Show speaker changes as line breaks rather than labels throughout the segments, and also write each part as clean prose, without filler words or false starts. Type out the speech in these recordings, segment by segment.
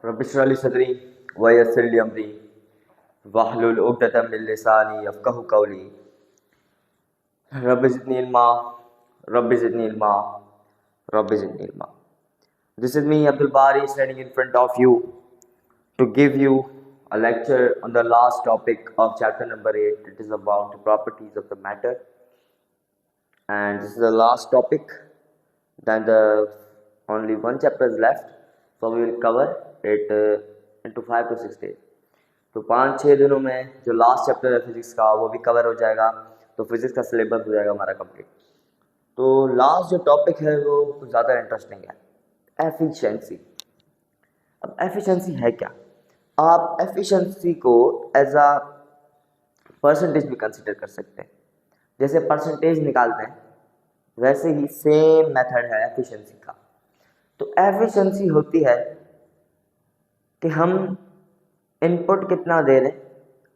Rabbi इश्रह ली सदरी वयस्सिर ली अमरी वहलुल उक़दतम मिन लिसानी यफ़क़हू क़ौली rabbi ज़िदनी इल्मा rabbi ज़िदनी इल्मा rabbi ज़िदनी इल्मा. This is me Abdul Bari standing in front of you to give you a lecture on the last topic of chapter number 8. It is about the properties of the matter, and this is the last topic. Then the only one chapter is left, so we will cover it into 5 to 6 days. तो 5-6 दिनों में जो last chapter है physics का वो भी cover हो जाएगा, तो फिजिक्स का सिलेबस हो जाएगा हमारा कंप्लीट. तो लास्ट जो टॉपिक है वो कुछ ज़्यादा इंटरेस्टिंग है, एफिशिएंसी. अब एफिशिएंसी है क्या? आप एफिशिएंसी को एज अ परसेंटेज भी कंसिडर कर सकते हैं. जैसे परसेंटेज निकालते हैं वैसे ही सेम मेथड है एफिशिएंसी का. तो एफिशिएंसी होती है कि हम इनपुट कितना दे रहे हैं,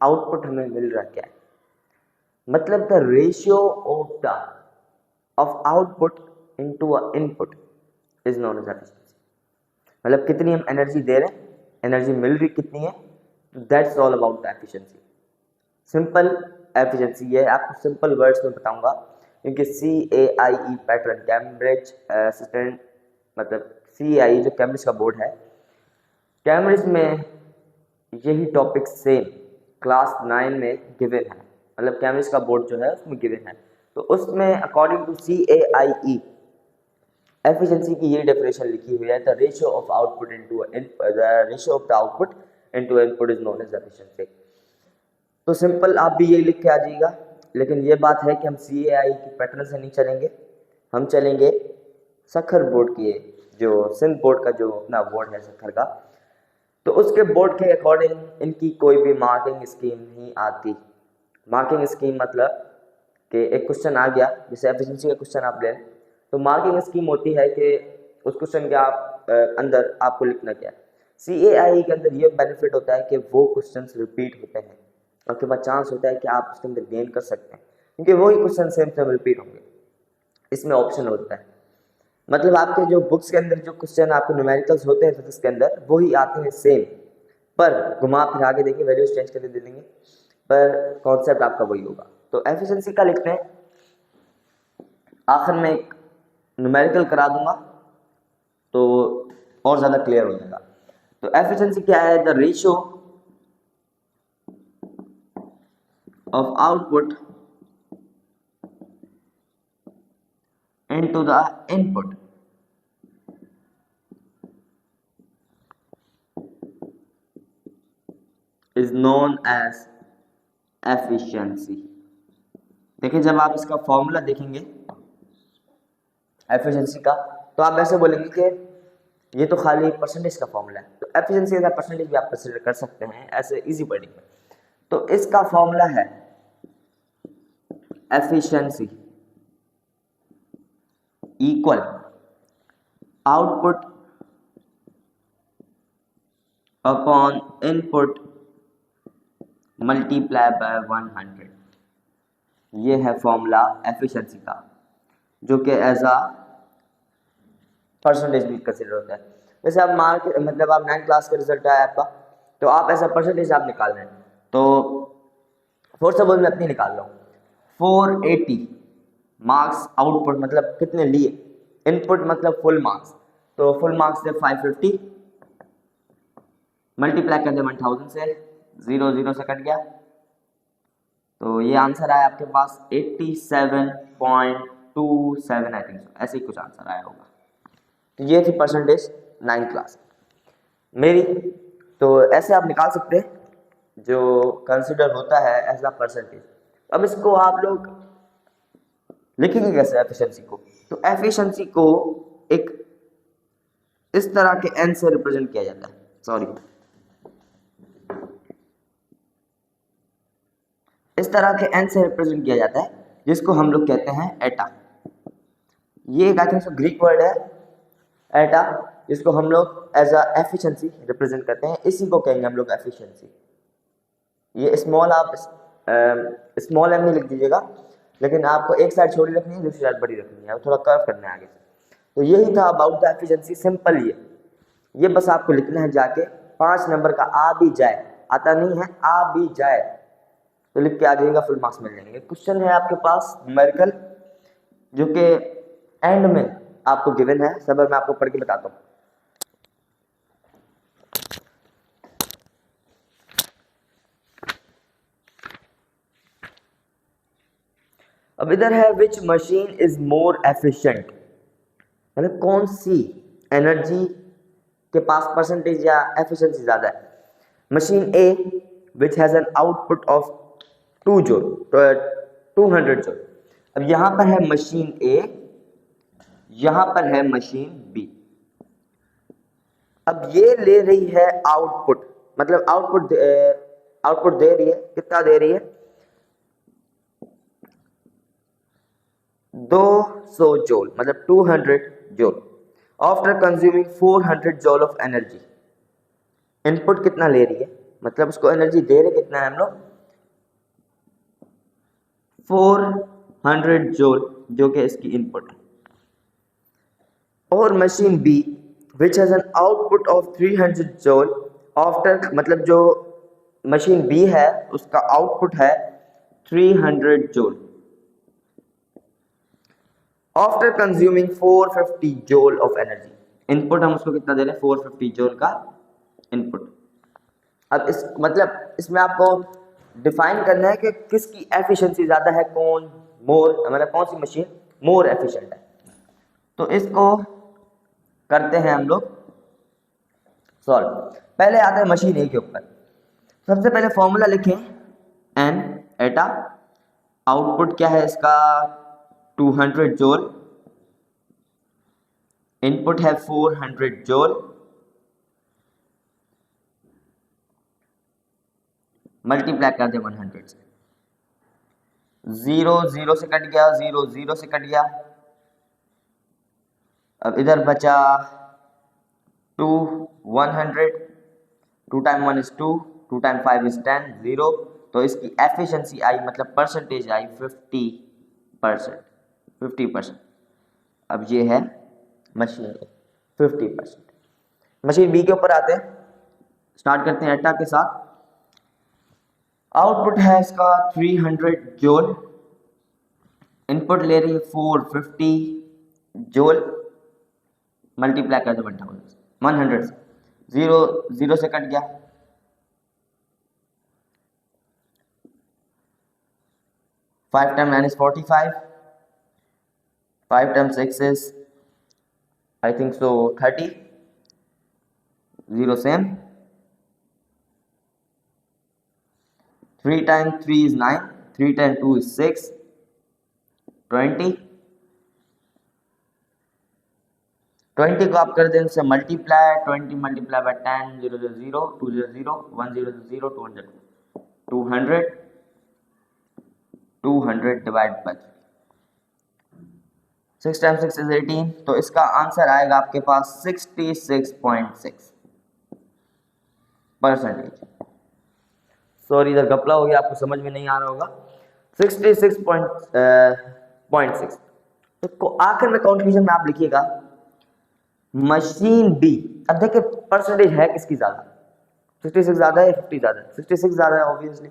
आउटपुट हमें मिल रहा क्या है. मतलब the ratio of output into a input is known as efficiency. मतलब कितनी हम एनर्जी दे रहे हैं, एनर्जी मिल रही कितनी है, that's all about the efficiency. Simple efficiency ये आपको सिंपल वर्ड्स में बताऊंगा, क्योंकि CAIE पैटर्न कैम्ब्रिज असिस्टेंट मतलब CAIE जो कैम्ब्रिज का बोर्ड है, कैम्ब्रिज में यही टॉपिक सेम क्लास 9 में गिवन है. मतलब कैम्ब्रिज का बोर्ड जो है उसमें गिवन है. तो उसमें अकॉर्डिंग टू CAIE एफिशिएंसी की ये डेफिनेशन लिखी हुई है, the ratio of output into the ratio of the output into input is known as efficiency. तो सिंपल आप भी ये लिख के आ जाइएगा. लेकिन ये बात है कि हम CAIE की पैटर्न से नहीं चलेंगे, हम चलेंगे सखर बोर्ड की, जो सिंध बोर्ड का जो अपना बोर्ड है सखर का. तो उसके बोर्ड के अकॉर्डिंग इनकी कोई भी मार्किंग स्कीम नहीं आती. मार्किंग स्कीम मतलब कि एक क्वेश्चन आ गया, जैसे एफिशिएंसी का क्वेश्चन आप लें, तो मार्किंग स्कीम होती है कि उस क्वेश्चन के आप अंदर आपको लिखना क्या है. CAIE के अंदर ये बेनिफिट होता है कि वो क्वेश्चंस रिपीट होते हैं, आपके पास चांस होता है कि आप उसके अंदर गेन कर सकते हैं, क्योंकि वही क्वेश्चन सेम सेम रिपीट होंगे. इसमें ऑप्शन होता है, मतलब आपके जो बुक्स के अंदर जो क्वेश्चन आपके न्यूमेरिकल्स होते हैं फिजिक्स के अंदर वही आते हैं सेम, पर घुमा फिर आगे देखिए वैल्यूज चेंज करके दे देंगे, पर कॉन्सेप्ट आपका वही होगा. तो एफिशिएंसी का लिखते हैं, आखिर में एक न्यूमेरिकल करा दूंगा तो और ज़्यादा क्लियर हो जाएगा. तो एफिशिएंसी क्या है? The ratio of output into the input is known as efficiency. देखिए जब आप इसका फॉर्मूला देखेंगे एफिशिएंसी का, तो आप ऐसे बोलेंगे कि ये तो खाली परसेंटेज का फॉर्मूला है. तो एफिशिएंसी का परसेंटेज भी आप कंसीडर कर सकते हैं ऐसे इजी वर्डिंग में. तो इसका फॉर्मूला है efficiency equal output upon input multiply by 100. ये है फॉर्मूला एफिशिएंसी का, जो कि एज अ परसेंटेज भी कंसीडर होता है. जैसे आप मार्क मतलब आप 9th क्लास का रिजल्ट आया आपका, तो आप ऐसा परसेंटेज आप निकाल रहे हैं. तो फॉर सपोज मैं अपनी निकाल रहा हूँ 480 मार्क्स आउटपुट मतलब कितने लिए, इनपुट मतलब फुल मार्क्स, तो फुल मार्क्स से 550 मल्टीप्लाई कर दे 1000 से, 0 0 से कट गया, तो ये आंसर आया आपके पास 87.27 आई थिंक. ऐसे ही कुछ आंसर आया होगा. तो ये थी परसेंटेज 9th क्लास मेरी. तो ऐसे आप निकाल सकते हैं जो कंसिडर होता है एज अ परसेंटेज. अब इसको आप लोग लिखेंगे कैसे एफिशिएंसी को? तो एफिशिएंसी को एक इस तरह के n से रिप्रेजेंट किया जाता है, इस तरह के n से रिप्रेजेंट किया जाता है, जिसको हम लोग कहते हैं एटा. ये एक आई थिंक ग्रीक वर्ड है एटा, जिसको हम लोग एज अ एफिशिएंसी रिप्रेजेंट करते हैं. इसी को कहेंगे हम लोग एफिशिएंसी. ये स्मॉल आप स्मॉल m नहीं लिख दीजिएगा, लेकिन आपको एक साइड छोटी रखनी है, दूसरी साइड बड़ी रखनी है, थोड़ा कर्व करना है आगे से. तो यही था अबाउट द एफिशिएंसी. सिंपल ये बस आपको लिखना है जाके 5 नंबर का आ भी जाए, आता नहीं है, आ भी जाए तो लिख के आ जाइएगा, फुल मार्क्स मिल जाएंगे। क्वेश्चन है आपके पास न्यूमेरिकल जो कि एंड में आपको गिवन है, सब मैं आपको पढ़ के बताता हूँ। अब इधर है विच मशीन इज मोर एफिशिएंट, मतलब कौन सी एनर्जी के पास परसेंटेज या एफिशिएंसी ज्यादा है। Machine A which has an output of 2 joule 200 joule. अब यहां पर है मशीन ए, यहां पर है मशीन बी। अब ये ले रही है आउटपुट, मतलब आउटपुट दे रही है, कितना दे रही है, 200 जूल, मतलब 200 joule. After consuming 400 joule of energy, input कितना ले रही है, मतलब उसको एनर्जी दे रहे कितना है हम लोग, 400 जूल, जो कि इसकी इनपुट है। और machine B which has an output of 300 joule after, मतलब जो मशीन बी है उसका आउटपुट है 300 joule after consuming 450 joule of energy. Input हम उसको कितना दे रहे हैं, 450 जूल का इनपुट। अब इस मतलब इसमें आपको डिफाइन करना है कि किसकी एफिशिएंसी ज्यादा है, कौन मोर, मतलब कौन सी मशीन मोर एफिशिएंट है। तो इसको करते हैं हम लोग सॉल्व। पहले आते हैं मशीन ए के ऊपर। सबसे पहले फॉर्मूला लिखें, एन एटा, आउटपुट क्या है इसका 200 जूल, इनपुट है 400 जूल, मल्टीप्लाई कर दे 100 से, 0 0 से कट गया, 0 0 से कट गया। अब इधर बचा 2 100, 2 टाइम 1 इज 2, 2 टाइम 5 इज 10, 0। तो इसकी एफिशिएंसी आई, मतलब परसेंटेज आई 50%, 50%। अब ये है मशीन ए 50%। मशीन बी के ऊपर आते हैं, स्टार्ट करते हैं एटा के साथ। आउटपुट है इसका 300 जूल, इनपुट ले रही है 450 जूल, मल्टीप्लाई कर दो 100 से, 0 0 से कट गया, 5 time 9 is 45, 5 time 6 is I think so 30, 0 same, 3 time 3 is 9, 3 time 2 is 6, 20 को आप कर दें इससे multiply, 20 multiply by 10, 0 0 0, 2 0 0, 1 0 0, 200 200 divide by 6 time 6 is 18। तो इसका आंसर आएगा आपके पास 66.6%। सॉरी इधर गपला हो गया, आपको समझ में नहीं आ रहा होगा। 66.6। तो आखिर में कंक्लूजन में आप लिखिएगा मशीन बी। अब देखिए परसेंटेज है किसकी ज्यादा, 66 ज्यादा है, 50 ज्यादा है, 66 ज्यादा है ऑब्वियसली।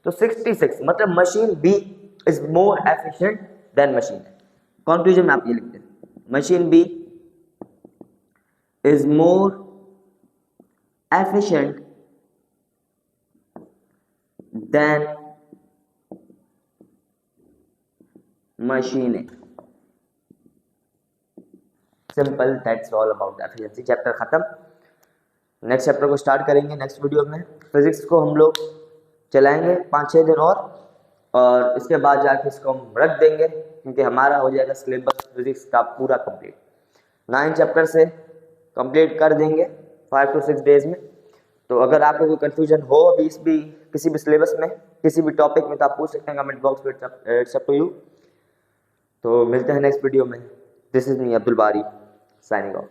तो 66 मतलब machine B is more efficient than machine A. Conclusion में आप ये लिखते हैं machine B is more efficient than machine. Simple, that's all about efficiency. Chapter खत्म। नेक्स्ट चैप्टर को स्टार्ट करेंगे नेक्स्ट वीडियो में। फिजिक्स को हम लोग चलाएंगे 5-6 दिन और इसके बाद जाके इसको हम रख देंगे क्योंकि हमारा हो जाएगा सिलेबस फिजिक्स का पूरा कंप्लीट। 9 चैप्टर से कंप्लीट कर देंगे 5 to 6 डेज में। तो अगर आपको कोई कंफ्यूजन हो अभी किसी भी सिलेबस में, किसी भी टॉपिक में, तो आप पूछ सकते हैं कमेंट बॉक्स में। It's up to you. तो मिलते हैं नेक्स्ट वीडियो में। This is me Abdul Bari signing of.